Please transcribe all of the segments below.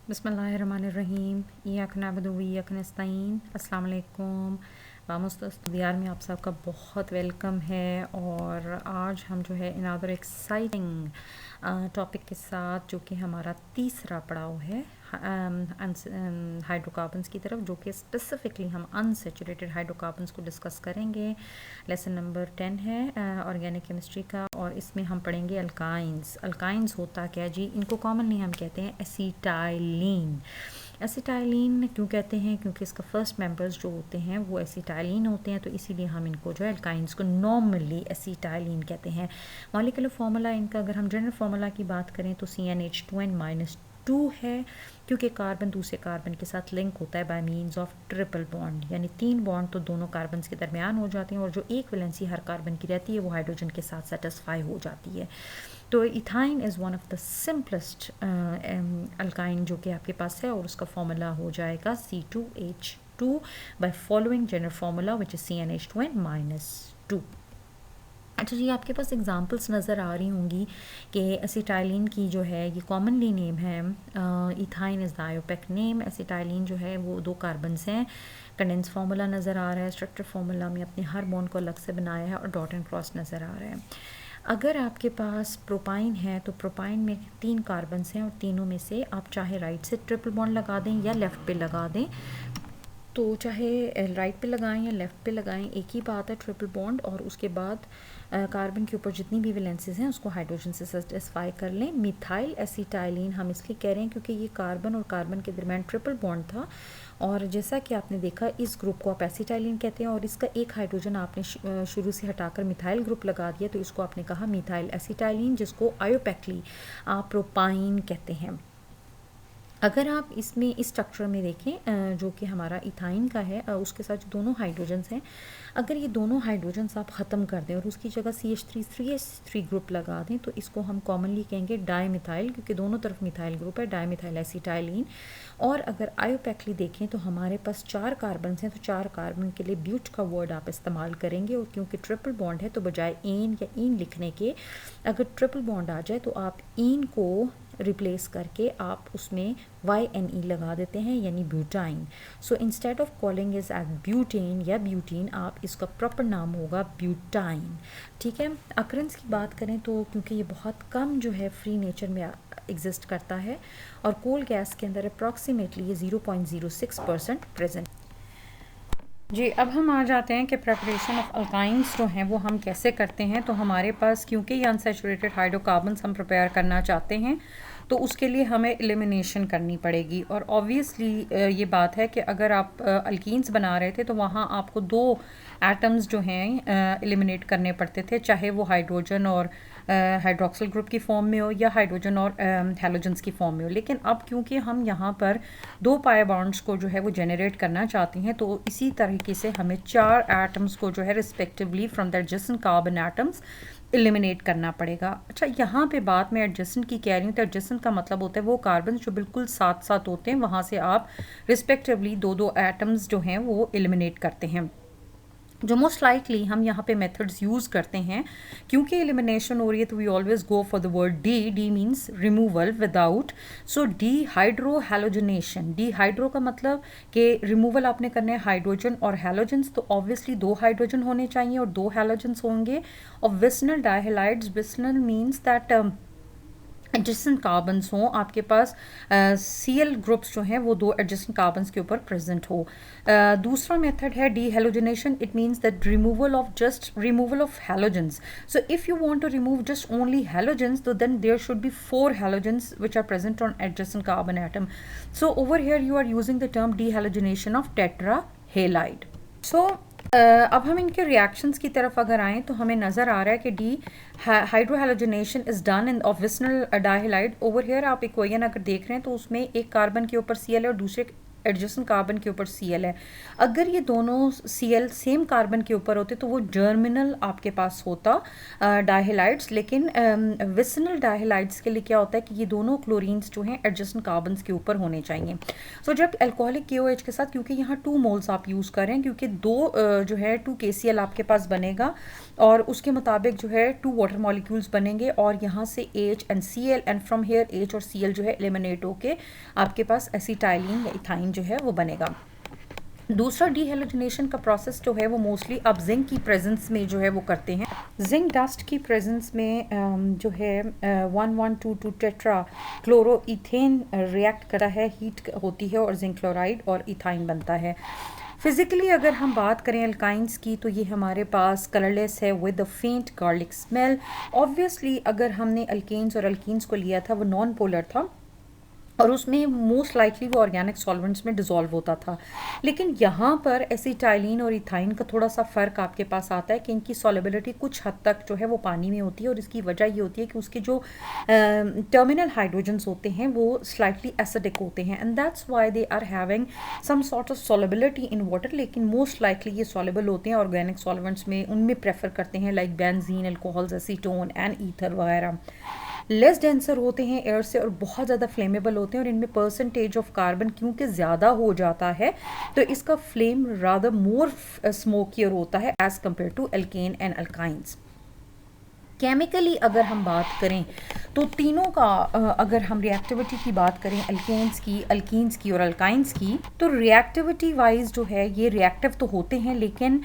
बिस्मिल्लाहिर्रहमानिर्रहीम इय्याक नअबुदु व इय्याक नस्तईन। अस्सलाम वालेकुम। वामुस्तफ़ यार में आप सबका बहुत वेलकम है। और आज हम जो है अनदर एक्साइटिंग टॉपिक के साथ, जो कि हमारा तीसरा पड़ाव है हाइड्रोकार्बन्स की तरफ, जो कि स्पेसिफ़िकली हम अनसैचुरेटेड हाइड्रोकार्बन्स को डिस्कस करेंगे। लेसन नंबर 10 है ऑर्गेनिक केमिस्ट्री का, और इसमें हम पढ़ेंगे अल्काइंस। अल्काइंस होता क्या जी? इनको कॉमनली हम कहते हैं एसिटाइलिन। एसिटाइलिन क्यों कहते हैं? क्योंकि इसका फर्स्ट मेंबर्स जो होते हैं वो एसिटाइलिन होते हैं, तो इसीलिए हम इनको जो है अल्काइंस को नॉर्मली एसिटाइलिन कहते हैं। मॉलिक्यूलर फार्मूला इनका अगर हम जनरल फार्मूला की बात करें तो CnH2n-2 है, क्योंकि कार्बन दूसरे कार्बन के साथ लिंक होता है by means of triple bond, यानी 3 बॉन्ड तो दोनों कार्बन के दरमियान हो जाते हैं, और जो एक वैलेंसी हर कार्बन की रहती है वो हाइड्रोजन के साथ सेटिस्फाई हो जाती है। तो ethyne is one of the simplest alkyne जो कि आपके पास है, और उसका फॉर्मूला हो जाएगा C2H2 by following general formula which is CnH2n-2। अच्छा जी, आपके पास एग्जांपल्स नज़र आ रही होंगी कि एसिटाइलिन की जो है ये कॉमनली नेम है। Ethyne is the IUPAC name. Acetylene जो है वो 2 कार्बन्स हैं। कंडेंस फार्मूला नज़र आ रहा है। स्ट्रक्चर फार्मूला में अपने हर बॉन्ड को अलग से बनाया है, और डॉट एंड क्रॉस नज़र आ रहा है। अगर आपके पास प्रोपाइन है तो प्रोपाइन में 3 कार्बन्स हैं, और तीनों में से आप चाहे राइट से ट्रिपल बॉन्ड लगा दें या लेफ़्ट पे लगा दें, तो चाहे राइट पे लगाएं या लेफ़्ट पे लगाएं, एक ही बात है ट्रिपल बॉन्ड। और उसके बाद कार्बन के ऊपर जितनी भी वैलेंसीज हैं उसको हाइड्रोजन से सेटिस्फाई कर लें। मिथाइल एसिटाइलिन हम इसलिए कह रहे हैं क्योंकि ये कार्बन और कार्बन के दरमियान ट्रिपल बॉन्ड था, और जैसा कि आपने देखा इस ग्रुप को आप एसिटाइलिन कहते हैं, और इसका एक हाइड्रोजन आपने शुरू से हटाकर मिथाइल ग्रुप लगा दिया, तो इसको आपने कहा मिथाइल एसिटाइलिन, जिसको आयोपेकली आप प्रोपाइन कहते हैं। अगर आप इसमें इस स्ट्रक्चर में देखें जो कि हमारा इथाइन का है, उसके साथ जो दोनों हाइड्रोजन्स हैं, अगर ये दोनों हाइड्रोजन्स आप ख़त्म कर दें और उसकी जगह CH3 ग्रुप लगा दें, तो इसको हम कॉमनली कहेंगे डाईमिथाइल, क्योंकि दोनों तरफ मिथाइल ग्रुप है, डाईमिथाइल एसिटाइलिन। और अगर आयोपेकली देखें तो हमारे पास 4 कार्बन्स हैं, तो 4 कार्बन के लिए ब्यूट का वर्ड आप इस्तेमाल करेंगे, और क्योंकि ट्रिपल बॉन्ड है तो बजाय एन या इन लिखने के, अगर ट्रिपल बॉन्ड आ जाए तो आप इन को रिप्लेस करके आप उसमें YNE लगा देते हैं, यानी butyne. So instead of calling is at butane या ब्यूटीन, आप इसका प्रॉपर नाम होगा ब्यूटाइन। ठीक है। अकरेंस की बात करें तो क्योंकि ये बहुत कम जो है फ्री नेचर में एग्जिस्ट करता है, और कोल गैस के अंदर अप्रॉक्सीमेटली ये 0.06% प्रेजेंट। जी, अब हम आ जाते हैं कि प्रेपरेशन ऑफ अल्काइंस जो हैं वो हम कैसे करते हैं। तो हमारे पास क्योंकि ये अनसैचुरेटेड हाइड्रोकार्बन्स हम प्रिपेयर करना चाहते हैं, तो उसके लिए हमें एलिमिनेशन करनी पड़ेगी। और ऑब्वियसली ये बात है कि अगर आप अल्कीन्स बना रहे थे तो वहाँ आपको 2 एटम्स जो हैं एलिमिनेट करने पड़ते थे, चाहे वो हाइड्रोजन और हाइड्रोक्सिल ग्रुप की फॉर्म में हो या हाइड्रोजन और हैलोजन्स की फॉर्म में हो। लेकिन अब क्योंकि हम यहाँ पर 2 पाई बॉन्ड्स को जो है वो जनरेट करना चाहते हैं, तो इसी तरीके से हमें 4 एटम्स को जो है respectively from the adjacent carbon atoms eliminate करना पड़ेगा। अच्छा, यहाँ पे बात मैं एडजेसेंट की कह रही हूँ, तो एडजेसेंट का मतलब होता है वो कार्बन जो बिल्कुल साथ साथ होते हैं, वहाँ से आप रिस्पेक्टिवली 2-2 एटम्स जो हैं वो एलिमिनेट करते हैं। जो मोस्ट लाइकली हम यहाँ पे मेथड्स यूज़ करते हैं, क्योंकि एलिमिनेशन हो रही है तो we always go for the word de. De means removal without. So de hydro halogenation. De hydro का मतलब कि रिमूवल आपने करने हैं हाइड्रोजन और हैलोजन्स, तो ऑब्वियसली 2 हाइड्रोजन होने चाहिए और 2 हैलोजन्स होंगे। और vicinal dihalides, vicinal means that adjacent carbons हों आपके पास, Cl ग्रुप्स जो हैं वो 2 एडजेसेंट कार्बन्स के ऊपर प्रेजेंट हो। दूसरा मेथड है dehalogenation. It means that removal of halogens. So if you want to remove just only halogens, तो then there should be 4 halogens which are present on adjacent carbon atom. So over here you are using the term dehalogenation of tetra halide. So अब हम इनके reactions की तरफ अगर आएँ तो हमें नज़र आ रहा है कि dehydrohalogenation is done in of vicinal dihalide. Over here आप इक्वेशन अगर देख रहे हैं तो उसमें एक कार्बन के ऊपर Cl है और दूसरे एडजेसेंट कार्बन के ऊपर Cl है। अगर ये दोनों Cl सेम कार्बन के ऊपर होते तो वो जर्मिनल आपके पास होता डाइहेलाइड्स, लेकिन विसिनल डाइहेलाइड्स के लिए क्या होता है कि ये दोनों क्लोरीन्स जो हैं एडजेसेंट कार्बन्स के ऊपर होने चाहिए। सो जब अल्कोहलिक KOH के साथ, क्योंकि यहाँ 2 मोल्स आप यूज़ कर रहे हैं, क्योंकि जो है 2 KCl आपके पास बनेगा और उसके मुताबिक जो है 2 वाटर मॉलिक्यूल्स बनेंगे और यहाँ से H and Cl and from here H और Cl जो है एलिमिनेट होके आपके पास एसिटाइलिन या इथाइन जो है वो बनेगा। दूसरा डीहेलोजिनेशन का प्रोसेस जो है वो मोस्टली आप जिंक की प्रेजेंस में जो है वो करते हैं। जिंक डस्ट की प्रेजेंस में जो है 1122 टेट्रा क्लोरोइथेन रिएक्ट करता है, हीट होती है और जिंक क्लोराइड और इथाइन बनता है। फिजिकली अगर हम बात करें अल्काइंस की तो ये हमारे पास कलरलेस है विद अ फेंट गार्लिक स्मेल। ऑब्वियसली अगर हमने अल्केन्स और अल्कीन्स को लिया था वो नॉन पोलर था और उसमें मोस्ट लाइकली वो ऑर्गेनिक सॉल्वेंट्स में डिज़ोल्व होता था, लेकिन यहाँ पर एसिटाइलिन और इथाइन का थोड़ा सा फ़र्क आपके पास आता है कि इनकी सॉलिबिलिटी कुछ हद तक जो है वो पानी में होती है और इसकी वजह ये होती है कि उसके जो टर्मिनल हाइड्रोजन्स होते हैं वो स्लाइटली एसिडिक होते हैं and that's why they are having some sort of solubility in water, लेकिन मोस्ट लाइकली ये सॉलिबल होते हैं ऑर्गेनिक सॉल्वेंट्स में, उनमें प्रेफर करते हैं like benzene, alcohols, acetone and ether वगैरह। लेस डेंसर होते हैं एयर से और बहुत ज़्यादा फ्लेमेबल होते हैं और इनमें परसेंटेज ऑफ कार्बन क्योंकि ज़्यादा हो जाता है तो इसका फ्लेम रादर मोर स्मोकियर होता है as compare to alkane and alkynes. Chemically अगर हम बात करें तो तीनों का अगर हम रिएक्टिविटी की बात करें अल्केन्स की, अल्कीन्स की और अल्काइंस की, तो रिएक्टिविटी वाइज जो है ये रिएक्टिव तो होते हैं, लेकिन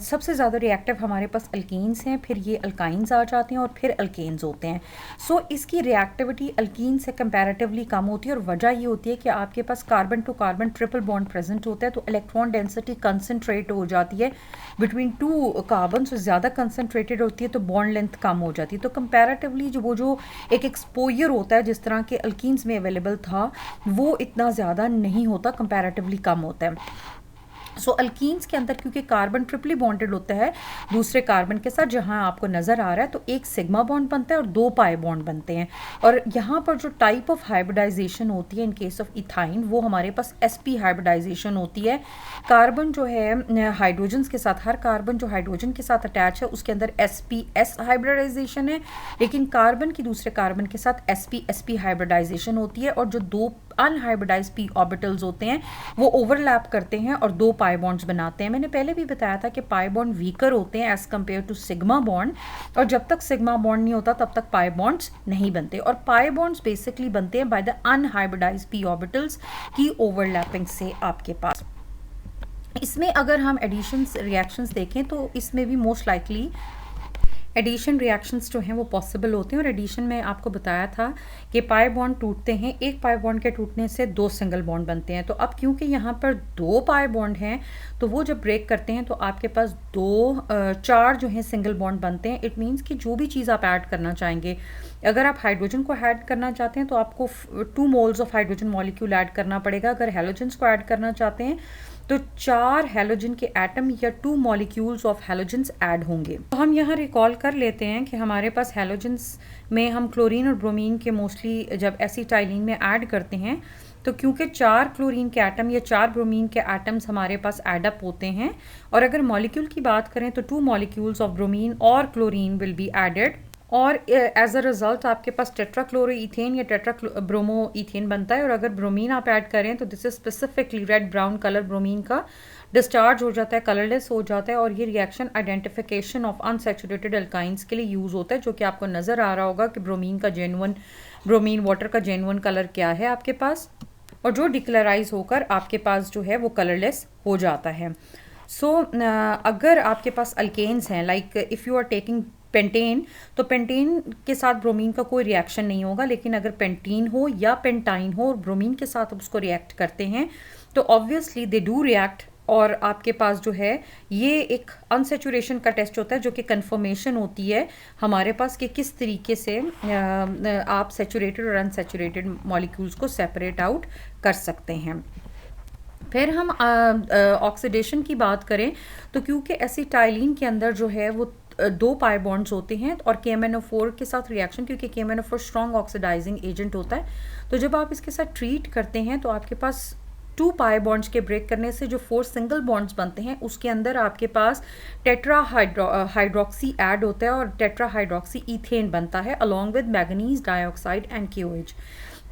सबसे ज़्यादा रिएक्टिव हमारे पास अल्कीन्स हैं, फिर ये अल्काइंस आ जाते हैं और फिर अल्केन्स होते हैं। सो इसकी रिएक्टिविटी अल्कीन से कंपैरेटिवली कम होती है और वजह ये होती है कि आपके पास carbon to carbon triple bond present होता है तो इलेक्ट्रॉन डेंसिटी कंसनट्रेट हो जाती है बिटवीन 2 कार्बन, से ज़्यादा कंसनट्रेटेड होती है तो बॉन्ड लेंथ कम हो जाती है। तो कंपैरेटिवली जो एक एक्सपोजर होता है जिस तरह के अल्कीन्स में अवेलेबल था वो इतना ज़्यादा नहीं होता, कंपैरेटिवली कम होता है। सो अल्कीन्स के अंदर क्योंकि कार्बन ट्रिपली बॉन्डेड होता है दूसरे कार्बन के साथ, जहां आपको नज़र आ रहा है तो एक सिग्मा बॉन्ड बनता है और 2 पाई बॉन्ड बनते हैं और यहाँ पर जो टाइप ऑफ हाइब्रिडाइजेशन होती है इन केस ऑफ इथाइन वो हमारे पास sp हाइब्रिडाइजेशन होती है। कार्बन जो है हाइड्रोजन के साथ, हर कार्बन जो हाइड्रोजन के साथ अटैच है उसके अंदर sp-s हाइब्रिडाइजेशन है, लेकिन कार्बन की दूसरे कार्बन के साथ sp-sp हाइब्रिडाइजेशन होती है और जो 2 अनहाइब्रिडाइज्ड p ऑर्बिटल्स होते हैं वो ओवरलैप करते हैं और 2 पाई बॉन्ड्स बनाते हैं। मैंने पहले भी बताया था कि पाई बॉन्ड वीकर होते हैं as compare to sigma bond और जब तक सिग्मा बॉन्ड नहीं होता तब तक पाई बॉन्ड्स नहीं बनते और पाई बॉन्ड्स बेसिकली बनते हैं by the unhybridised p orbitals की ओवरलैपिंग से आपके पास। इसमें अगर हम एडिशंस रिएक्शंस देखें तो इसमें भी मोस्ट लाइकली एडिशन रिएक्शंस जो हैं वो पॉसिबल होते हैं और एडिशन में आपको बताया था कि पाई बॉन्ड टूटते हैं, एक पाई बॉन्ड के टूटने से 2 सिंगल बॉन्ड बनते हैं। तो अब क्योंकि यहाँ पर 2 पाई बॉन्ड हैं तो वो जब ब्रेक करते हैं तो आपके पास 4 जो हैं सिंगल बॉन्ड बनते हैं। इट मीन्स कि जो भी चीज़ आप ऐड करना चाहेंगे, अगर आप हाइड्रोजन को ऐड करना चाहते हैं तो आपको 2 moles of hydrogen molecule add करना पड़ेगा। अगर हैलोजन्स को ऐड करना चाहते हैं तो 4 हैलोजन के एटम या 2 मॉलिक्यूल्स ऑफ हैलोजन्स ऐड होंगे। तो हम यहाँ रिकॉल कर लेते हैं कि हमारे पास हैलोजन्स में हम क्लोरीन और ब्रोमीन के मोस्टली जब एसिटाइलिन में ऐड करते हैं तो क्योंकि 4 क्लोरीन के एटम या 4 ब्रोमीन के एटम्स हमारे पास एडअप होते हैं और अगर मॉलिक्यूल की बात करें तो 2 मॉलिक्यूल्स ऑफ ब्रोमीन और क्लोरीन विल बी एडेड और एज अ रिजल्ट आपके पास टेट्राक्लोरोइथेन या टेट्राब्रोमोइथेन बनता है और अगर ब्रोमीन आप ऐड करें तो this is specifically red brown colour bromine का डिस्चार्ज हो जाता है, कलरलेस हो जाता है और ये reaction identification of unsaturated alkynes के लिए यूज़ होता है, जो कि आपको नज़र आ रहा होगा कि ब्रोमीन वाटर का जेन्युइन कलर क्या है आपके पास और जो डिक्लराइज होकर आपके पास जो है वो कलरलेस हो जाता है। सो अगर आपके पास अल्केन्स हैं like if you are taking pentane तो पेंटेन के साथ ब्रोमीन का कोई रिएक्शन नहीं होगा, लेकिन अगर पेंटीन हो या पेंटाइन हो और ब्रोमीन के साथ उसको रिएक्ट करते हैं तो ऑब्वियसली दे डू रिएक्ट और आपके पास जो है ये एक अनसेचुरेशन का टेस्ट होता है जो कि कंफर्मेशन होती है हमारे पास कि किस तरीके से आप सेचुरेटेड और अनसेचुरेटेड मॉलिक्यूल्स को सेपरेट आउट कर सकते हैं। फिर हम ऑक्सीडेशन की बात करें तो क्योंकि एसिटाइलिन के अंदर जो है वो 2 पाई बॉन्ड्स होते हैं और KMnO4 के साथ रिएक्शन, क्योंकि KMnO4 स्ट्रॉन्ग ऑक्सीडाइजिंग एजेंट होता है, तो जब आप इसके साथ ट्रीट करते हैं तो आपके पास 2 पाई बॉन्ड्स के ब्रेक करने से जो 4 सिंगल बॉन्ड्स बनते हैं उसके अंदर आपके पास टेट्रा हाइड्रोक्सी ऐड होता है और टेट्रा हाइड्रोक्सी ईथेन बनता है along with manganese dioxide and KOH।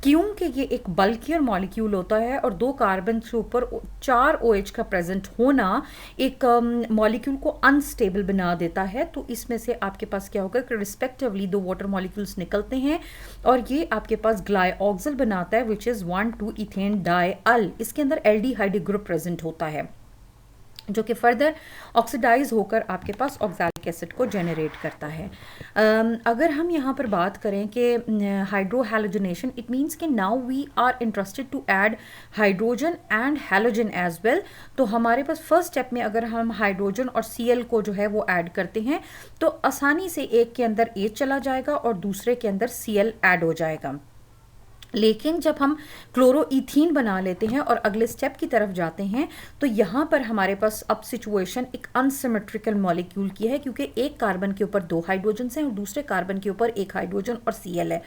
क्योंकि ये एक बल्कियर मॉलिक्यूल होता है और 2 कार्बन के ऊपर 4 OH का प्रेजेंट होना एक मॉलिक्यूल को अनस्टेबल बना देता है, तो इसमें से आपके पास क्या होगा कि रिस्पेक्टिवली 2 वाटर मॉलिक्यूल्स निकलते हैं और ये आपके पास ग्लाइऑक्सिल बनाता है विच इज़ 1,2 इथेन डाइअल। इसके अंदर एल्डिहाइड ग्रुप प्रेजेंट होता है जो कि फर्दर ऑक्सीडाइज होकर आपके पास ऑक्सैलिक एसिड को जनरेट करता है। अगर हम यहाँ पर बात करें कि हाइड्रोहैलोजनेशन, इट मीन्स कि now we are interested to add hydrogen and halogen as well. तो हमारे पास फर्स्ट स्टेप में अगर हम हाइड्रोजन और Cl को जो है वो ऐड करते हैं तो आसानी से एक के अंदर H चला जाएगा और दूसरे के अंदर Cl ऐड हो जाएगा। लेकिन जब हम क्लोरोईथीन बना लेते हैं और अगले स्टेप की तरफ जाते हैं तो यहाँ पर हमारे पास अब सिचुएशन एक अनसिमेट्रिकल मॉलिक्यूल की है, क्योंकि एक कार्बन के ऊपर 2 हाइड्रोजन हैं और दूसरे कार्बन के ऊपर 1 हाइड्रोजन और Cl है।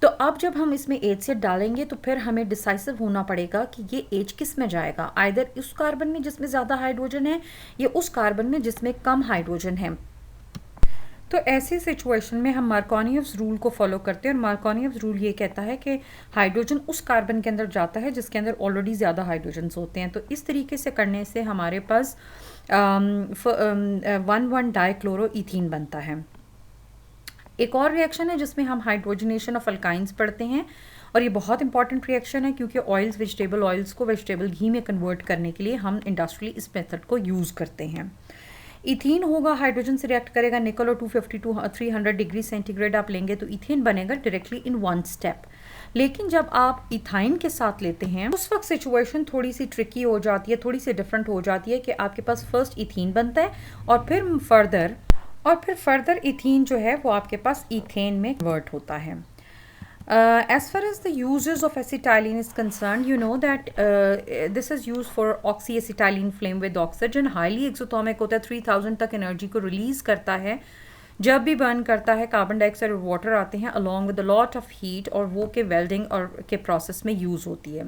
तो अब जब हम इसमें H से डालेंगे तो फिर हमें डिसाइसिव होना पड़ेगा कि ये H किस में जाएगा, आइदर उस कार्बन में जिसमें ज़्यादा हाइड्रोजन है या उस कार्बन में जिसमें कम हाइड्रोजन है। तो ऐसी सिचुएशन में हम मार्कोनियव्स रूल को फॉलो करते हैं और मार्कोनियव्स रूल ये कहता है कि हाइड्रोजन उस कार्बन के अंदर जाता है जिसके अंदर ऑलरेडी ज़्यादा हाइड्रोजन्स होते हैं। तो इस तरीके से करने से हमारे पास 1,1 डाइक्लोरोईथीन बनता है। एक और रिएक्शन है जिसमें हम हाइड्रोजनेशन ऑफ अल्काइंस पढ़ते हैं और ये बहुत इंपॉर्टेंट रिएक्शन है क्योंकि ऑयल्स, वेजिटेबल ऑयल्स को वेजिटेबल घी में कन्वर्ट करने के लिए हम इंडस्ट्रियली इस मेथड को यूज़ करते हैं। इथीन होगा, हाइड्रोजन से रिएक्ट करेगा, निकल और 250 to 300 डिग्री सेंटीग्रेड आप लेंगे तो इथेन बनेगा डायरेक्टली इन 1 स्टेप। लेकिन जब आप इथाइन के साथ लेते हैं उस वक्त सिचुएशन थोड़ी सी ट्रिकी हो जाती है, थोड़ी सी डिफरेंट हो जाती है कि आपके पास फर्स्ट इथीन बनता है और फिर फर्दर इथीन जो है वो आपके पास इथेन में कन्वर्ट होता है। As far as the uses of acetylene is concerned, you know that this is used for oxyacetylene flame with oxygen. highly exothermic होता है, 3000 तक एनर्जी को रिलीज करता है। जब भी बर्न करता है कार्बन डाइऑक्साइड और वाटर आते हैं along with a lot of heat और वो के वेल्डिंग और के प्रोसेस में यूज़ होती है।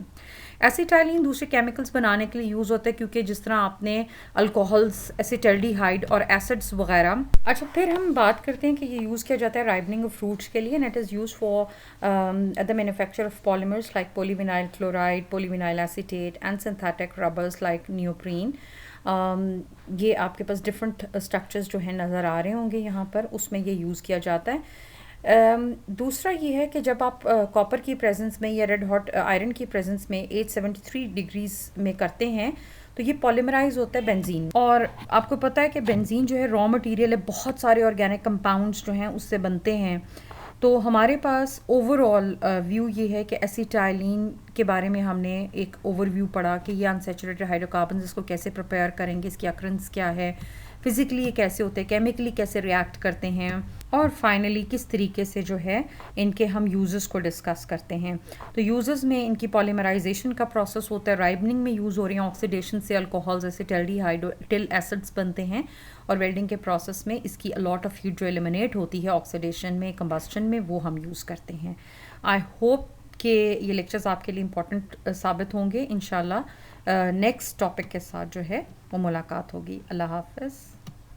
एसिटाइलिन दूसरे केमिकल्स बनाने के लिए यूज़ होता है क्योंकि जिस तरह आपने अल्कोहल्स, एसिटल्डिहाइड और एसिड्स वगैरह। अच्छा, फिर हम बात करते हैं कि ये यूज़ किया जाता है राइपनिंग ऑफ फ्रूट्स के लिए, and it is use for the manufacture of polymers like polyvinyl chloride, polyvinyl acetate and synthetic rubbers like neoprene. ये आपके पास डिफरेंट स्ट्रक्चर्स जो हैं नज़र आ रहे होंगे यहाँ पर, उसमें ये यूज़ किया जाता है। दूसरा ये है कि जब आप कॉपर की प्रेजेंस में या रेड हॉट आयरन की प्रेजेंस में 873 डिग्रीज में करते हैं तो ये पॉलीमराइज होता है बेंजीन। और आपको पता है कि बेंजीन जो है रॉ मटेरियल है, बहुत सारे ऑर्गेनिक कंपाउंड्स जो हैं उससे बनते हैं। तो हमारे पास ओवरऑल व्यू ये है कि एसिटाइलिन के बारे में हमने एक ओवरव्यू पढ़ा कि ये अनसैचुरेटेड हाइड्रोकार्बन इसको कैसे प्रिपेयर करेंगे, इसकी अक्रंस क्या है, फिज़िकली ये कैसे होते हैं, केमिकली कैसे रिएक्ट करते हैं, और फाइनली किस तरीके से जो है इनके हम यूजेस को डिस्कस करते हैं। तो यूजेस में इनकी पॉलीमराइजेशन का प्रोसेस होता है, राइबनिंग में यूज़ हो रही हैं, ऑक्सीडेशन से अल्कोहल्स एसिटल्डिहाइड टिल एसिड्स बनते हैं, और वेल्डिंग के प्रोसेस में इसकी अलॉट ऑफ हीट जो एलिमिनेट होती है ऑक्सीडेशन में, कंबस्शन में, वो हम यूज़ करते हैं। आई होप कि ये लेक्चर्स आपके लिए इम्पोर्टेंट साबित होंगे। इंशाल्लाह नेक्स्ट टॉपिक के साथ जो है वो मुलाकात होगी। अल्लाह हाफ़िज़।